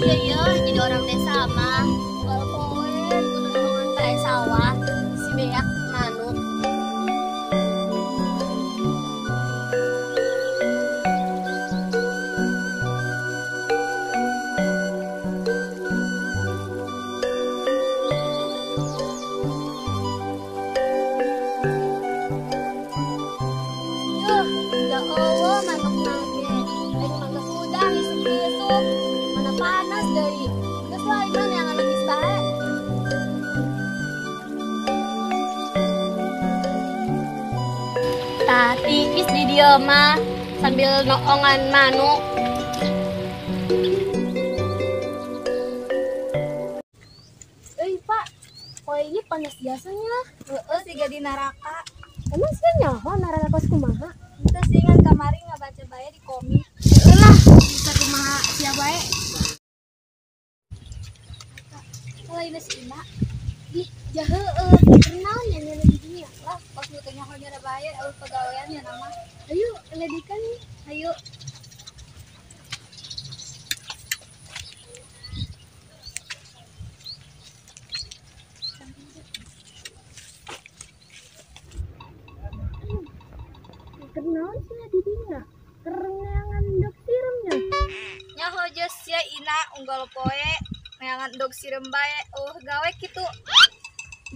Iya iya, jadi orang desa mah. Kalau poe kudu nongkrong kayak sawah, si beak manuk. Yuh, udah eueuh manuk nage. Aing mangga udang isuk-isuk. Mana panas deui. Geus wae mana yang anu geus bae. Tah tiis di dieu mah sambil noongan manuk. Euy, Pak. Poe ieu panas biasanya. Heeh, siga di neraka. Emang sih nyaho narana kos kumaha? Kita singan kamari ngabaca bae di komik. Lah, bisa kumaha sia bae. Kalau ini si Ina, Ih, jaheueuh, kenal nya nya di dunia. lah pas nu teh nyaho nyana bae eueuh pagawean nya nama. Ayo, ledikan nih. Hayu. Kenal sih di dunia. Kerengangan dok sirumnya. Nyaho geus sia Ina unggal poe neangan dog sirem bae gawe kitu.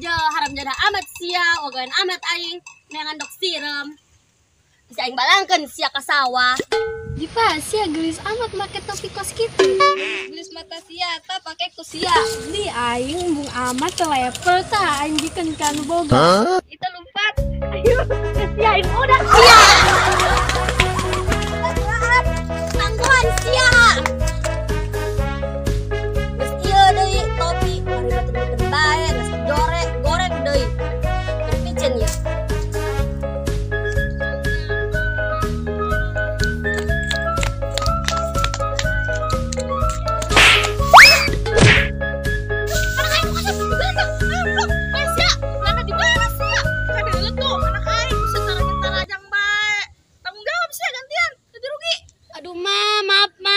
Jah haram jana amat sia, ogan amat aing neangan dok sirum. Bisa aing balangkeun sia ka sawah. Dipa, sia gelis amat make topi kos kitu. Geus mata sia ta pake ku sia. Di aing bung amat ke level tah aing bikin kan boga. Itu lumpat. Ayo, kesiain udah sia. Tangguhan sia. Geus ieu deui topi mari batur bae geus goreng deui. Picen ya. Aduh ma, maaf ma.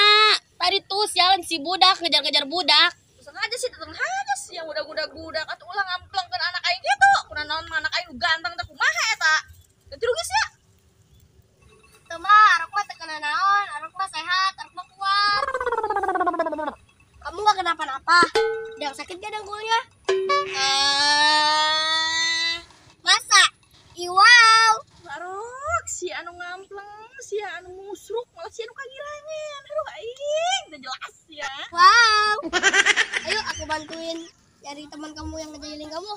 Tadi tuh sialan si budak ngejar-ngejar budak. Sengaja sih teteng hadas yang budak-budak atuh ulah ngamplengkeun anak aing kitu. Kunaon anak aing ganteng teh kumaha eta? Ganti rugi sia. Tuh ma, arek mah teu kena naon, arek mah sehat, arek mah kuat. Kamu gak kenapa-napa? Yang sakit gak dengkulnya? Masa? Iwau. Barok si anu ngampleng, si anu musruk, malah si anu kagirangan. Aduh aing, teu jelas ya. Wow. Ayo aku bantuin cari teman kamu yang ngejahilin kamu.